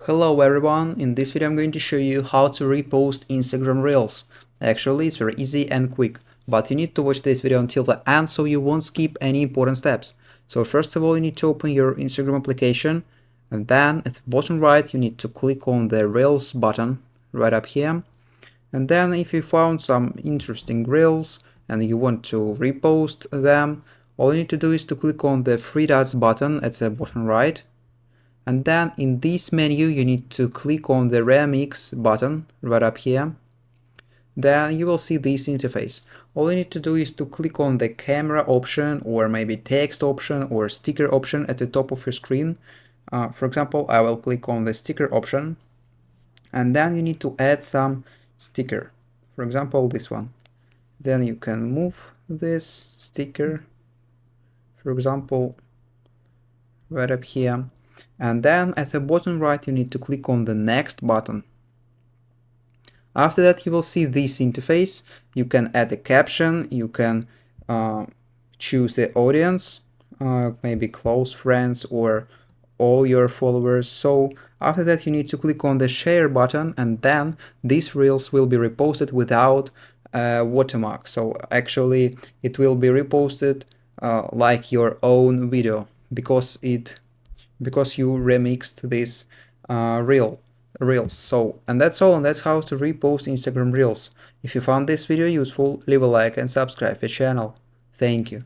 Hello everyone, in this video I'm going to show you how to repost Instagram Reels. Actually, it's very easy and quick, but you need to watch this video until the end so you won't skip any important steps. So first of all, you need to open your Instagram application, and then at the bottom right you need to click on the Reels button right up here. And then if you found some interesting Reels and you want to repost them, all you need to do is to click on the three dots button at the bottom right. And then in this menu you need to click on the remix button right up here. Then you will see this interface. All you need to do is to click on the camera option or maybe text option or sticker option at the top of your screen. For example, I will click on the sticker option, and then you need to add some sticker. For example, this one. Then you can move this sticker, for example, right up here. And then at the bottom right you need to click on the next button. After that you will see this interface. You can add a caption, you can choose the audience, maybe close friends or all your followers. So after that you need to click on the share button, and then these reels will be reposted without watermark. So actually it will be reposted like your own video because you remixed this reels. So, and that's all, and that's how to repost Instagram Reels. If you found this video useful, leave a like and subscribe to the channel. Thank you.